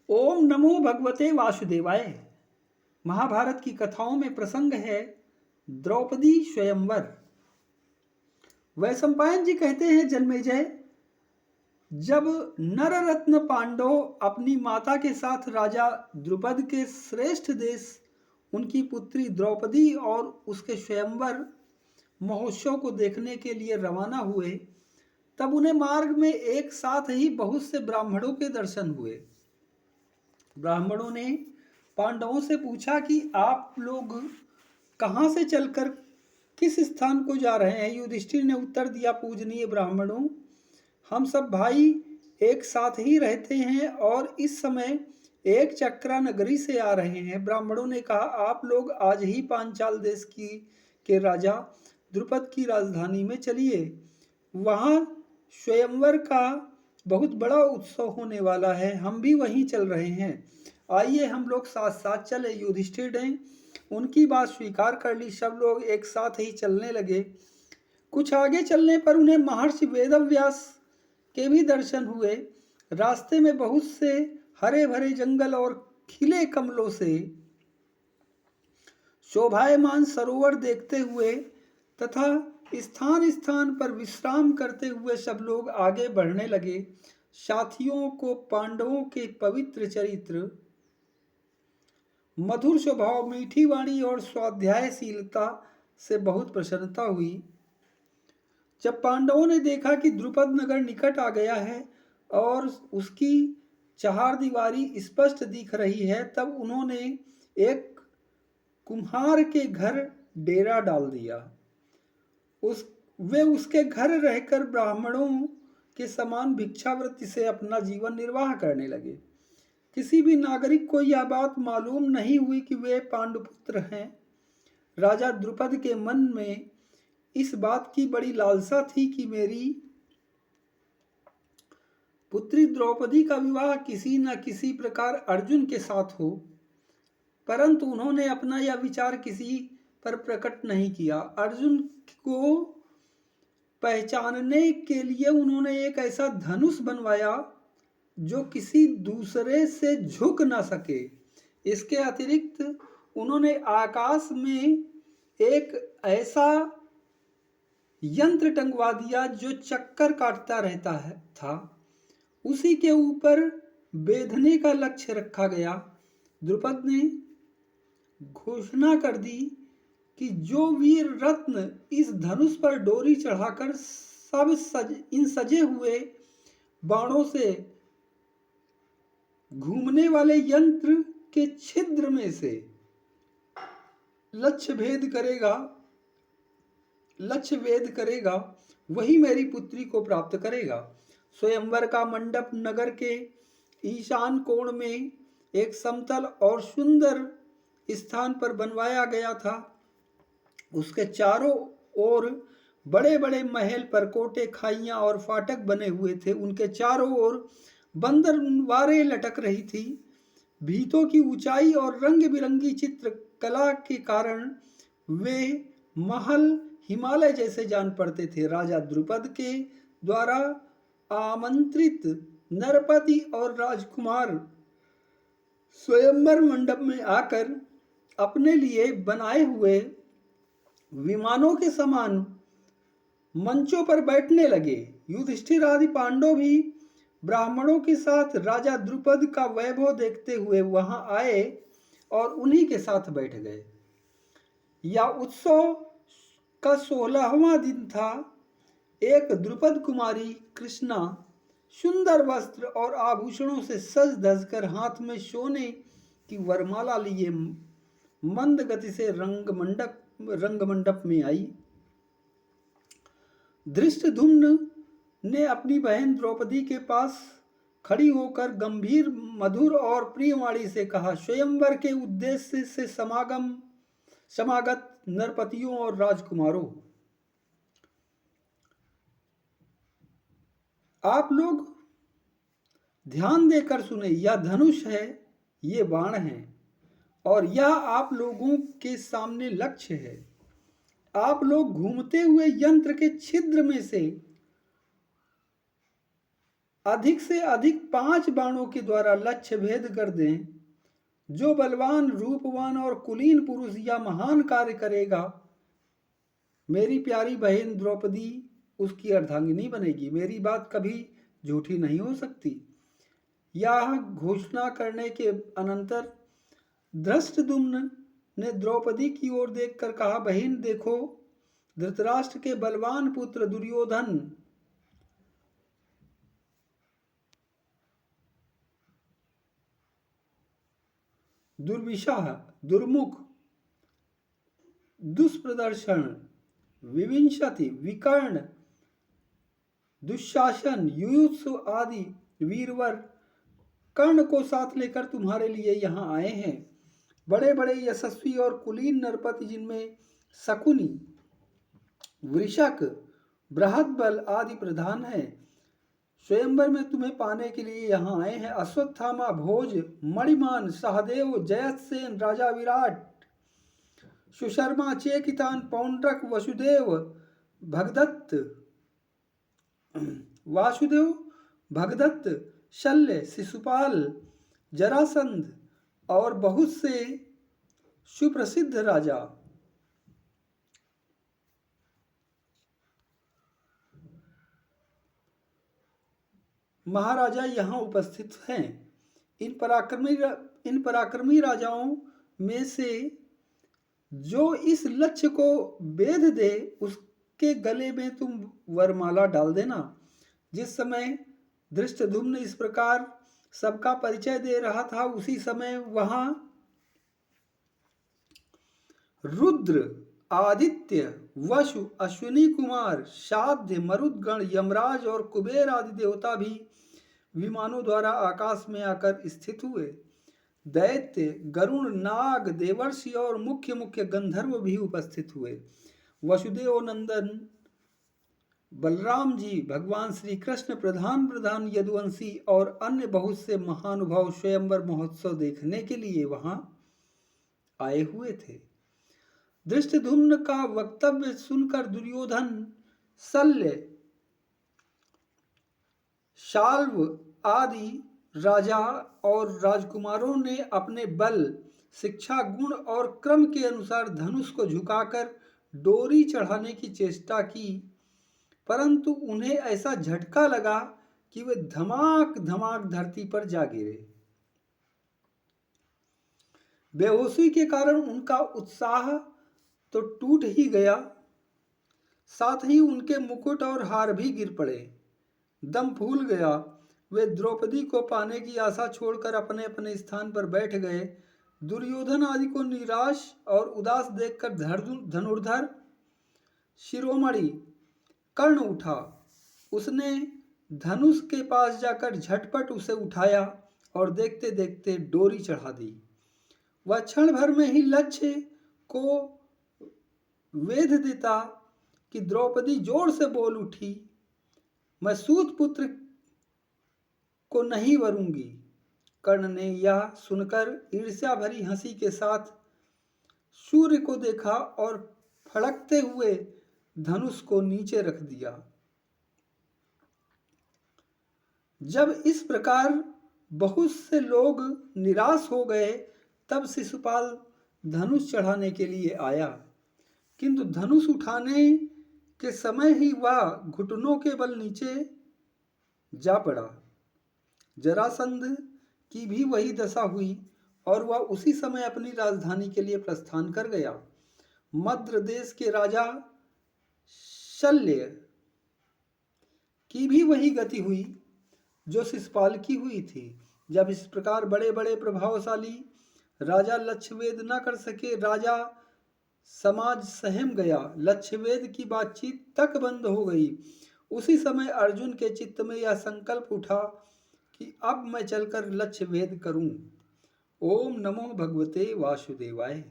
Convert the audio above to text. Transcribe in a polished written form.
ओम नमो भगवते वासुदेवाय। महाभारत की कथाओं में प्रसंग है द्रौपदी स्वयंवर। वैशंपायन जी कहते हैं, जन्मेजय, जब नररत्न पांडव अपनी माता के साथ राजा द्रुपद के श्रेष्ठ देश उनकी पुत्री द्रौपदी और उसके स्वयंवर महोत्सव को देखने के लिए रवाना हुए, तब उन्हें मार्ग में एक साथ ही बहुत से ब्राह्मणों के दर्शन हुए। ब्राह्मणों ने पांडवों से पूछा कि आप लोग कहाँ से चलकर किस स्थान को जा रहे हैं। युधिष्ठिर ने उत्तर दिया, पूजनीय ब्राह्मणों, हम सब भाई एक साथ ही रहते हैं और इस समय एक चक्रा नगरी से आ रहे हैं। ब्राह्मणों ने कहा, आप लोग आज ही पांचाल देश के राजा द्रुपद की राजधानी में चलिए। वहाँ स्वयंवर का बहुत बड़ा उत्सव होने वाला है, हम भी वहीं चल रहे हैं। आइए हम लोग साथ साथ चले। युधिष्ठिर ने उनकी बात स्वीकार कर ली। सब लोग एक साथ ही चलने लगे। कुछ आगे चलने पर उन्हें महर्षि वेदव्यास के भी दर्शन हुए। रास्ते में बहुत से हरे भरे जंगल और खिले कमलों से शोभायमान सरोवर देखते हुए तथा स्थान स्थान पर विश्राम करते हुए सब लोग आगे बढ़ने लगे। साथियों को पांडवों के पवित्र चरित्र, मधुर स्वभाव, मीठी वाणी और स्वाध्यायशीलता से बहुत प्रसन्नता हुई। जब पांडवों ने देखा कि द्रुपद नगर निकट आ गया है और उसकी चार दीवारी स्पष्ट दिख रही है, तब उन्होंने एक कुम्हार के घर डेरा डाल दिया। वे उसके घर रहकर ब्राह्मणों के समान भिक्षावृत्ति से अपना जीवन निर्वाह करने लगे। किसी भी नागरिक को यह बात मालूम नहीं हुई कि वे पांडुपुत्र हैं। राजा द्रुपद के मन में इस बात की बड़ी लालसा थी कि मेरी पुत्री द्रौपदी का विवाह किसी न किसी प्रकार अर्जुन के साथ हो, परंतु उन्होंने अपना यह विचार किसी पर प्रकट नहीं किया। अर्जुन को पहचानने के लिए उन्होंने एक ऐसा धनुष बनवाया जो किसी दूसरे से झुक ना सके। इसके अतिरिक्त उन्होंने आकाश में एक ऐसा यंत्र टंगवा दिया जो चक्कर काटता रहता था। उसी के ऊपर बेधने का लक्ष्य रखा गया। द्रुपद ने घोषणा कर दी कि जो वीर रत्न इस धनुष पर डोरी चढ़ाकर इन सजे हुए बाणों से घूमने वाले यंत्र के छिद्र में से लक्ष्य भेद करेगा वही मेरी पुत्री को प्राप्त करेगा। स्वयंवर का मंडप नगर के ईशान कोण में एक समतल और सुंदर स्थान पर बनवाया गया था। उसके चारों ओर बड़े बड़े महल, परकोटे, खाइयां और फाटक बने हुए थे। उनके चारों ओर बंदरवारें लटक रही थी। भीतों की ऊंचाई और रंग बिरंगी चित्रकला के कारण वे महल हिमालय जैसे जान पड़ते थे। राजा द्रुपद के द्वारा आमंत्रित नरपति और राजकुमार स्वयंवर मंडप में आकर अपने लिए बनाए हुए विमानों के समान मंचों पर बैठने लगे। युधिष्ठिर आदि पांडव भी ब्राह्मणों के साथ राजा द्रुपद का वैभव देखते हुए वहां आए और उन्हीं के साथ बैठ गए। यह उत्सव का 16वां दिन था। एक द्रुपद कुमारी कृष्णा सुंदर वस्त्र और आभूषणों से सज धज कर हाथ में सोने की वरमाला लिए मंद गति से रंगमंडप में आई। धृष्टद्युम्न ने अपनी बहन द्रौपदी के पास खड़ी होकर गंभीर, मधुर और प्रियवाणी से कहा, स्वयंवर के उद्देश्य से समागत नरपतियों और राजकुमारों, आप लोग ध्यान देकर सुने। यह धनुष है, ये बाण है और यह आप लोगों के सामने लक्ष्य है। आप लोग घूमते हुए यंत्र के छिद्र में से अधिक से अधिक 5 बाणों के द्वारा लक्ष्य भेद कर दें। जो बलवान, रूपवान और कुलीन पुरुष या महान कार्य करेगा, मेरी प्यारी बहन द्रौपदी उसकी अर्धांगिनी बनेगी। मेरी बात कभी झूठी नहीं हो सकती। यह घोषणा करने के अनंतर धृष्टद्युम्न ने द्रौपदी की ओर देखकर कहा, बहन देखो, धृतराष्ट्र के बलवान पुत्र दुर्योधन दुर्विशाह, दुर्मुख, दुष्प्रदर्शन, विविंशति, विकर्ण, दुशासन, युयुत्सु आदि वीरवर कर्ण को साथ लेकर तुम्हारे लिए यहाँ आए हैं। बड़े बड़े यशस्वी और कुलीन नरपति, जिनमें शकुनी, वृषक, बृहद्बल आदि प्रधान हैं, स्वयंवर में तुम्हें पाने के लिए यहाँ आए हैं। अश्वत्थामा, भोज, मणिमान, सहदेव, जयसेन, राजा विराट, सुशर्मा, चेकितान, पौंड्रक, वासुदेव, भगदत्त, शल्य, शिशुपाल, जरासंध और बहुत से सुप्रसिद्ध राजा। महाराजा यहाँ उपस्थित हैं। इन पराक्रमी राजाओं में से जो इस लक्ष्य को बेध दे, उसके गले में तुम वरमाला डाल देना। जिस समय धृष्टद्युम्न इस प्रकार सबका परिचय दे रहा था, उसी समय वहां रुद्र, आदित्य, वसु, अश्विनी कुमार, शाध्य, मरुदगण, यमराज और कुबेर आदि देवता भी विमानों द्वारा आकाश में आकर स्थित हुए। दैत्य, गरुण, नाग, देवर्षि और मुख्य मुख्य गंधर्व भी उपस्थित हुए। वसुदेव नंदन बलराम जी, भगवान श्री कृष्ण, प्रधान यदुवंशी और अन्य बहुत से महानुभाव स्वयंवर महोत्सव देखने के लिए वहां आए हुए थे। धृष्टद्युम्न का वक्तव्य सुनकर दुर्योधन, शल्य, शाल्व आदि राजा और राजकुमारों ने अपने बल, शिक्षा, गुण और क्रम के अनुसार धनुष को झुकाकर डोरी चढ़ाने की चेष्टा की, परंतु उन्हें ऐसा झटका लगा कि वे धमाक धमाक धरती पर जा गिरे। बेहोशी के कारण उनका उत्साह तो टूट ही गया, साथ ही उनके मुकुट और हार भी गिर पड़े। दम फूल गया। वे द्रौपदी को पाने की आशा छोड़कर अपने अपने स्थान पर बैठ गए। दुर्योधन आदि को निराश और उदास देखकर धनुर्धर शिरोमणि कर्ण उठा। उसने धनुष के पास जाकर झटपट उसे उठाया और देखते देखते डोरी चढ़ा दी। वह क्षण भर में ही लक्ष्य को वेध देता कि द्रौपदी जोर से बोल उठी, मैं सूत पुत्र को नहीं वरूंगी। कर्ण ने यह सुनकर ईर्ष्या भरी हंसी के साथ सूर्य को देखा और फड़कते हुए धनुष को नीचे रख दिया। जब इस प्रकार बहुत से लोग निराश हो गए, तब शिशुपाल धनुष चढ़ाने के लिए आया, किंतु धनुष उठाने के समय ही वह घुटनों के बल नीचे जा पड़ा। जरासंध की भी वही दशा हुई और वह उसी समय अपनी राजधानी के लिए प्रस्थान कर गया। मद्र देश के राजा शल्य की भी वही गति हुई जो शिशुपाल की हुई थी। जब इस प्रकार बड़े बड़े प्रभावशाली राजा लक्ष्यवेद न कर सके, राजा समाज सहम गया। लक्ष्यवेद की बातचीत तक बंद हो गई। उसी समय अर्जुन के चित्त में यह संकल्प उठा कि अब मैं चलकर लक्ष्यवेद करूं। ओम नमो भगवते वासुदेवाय।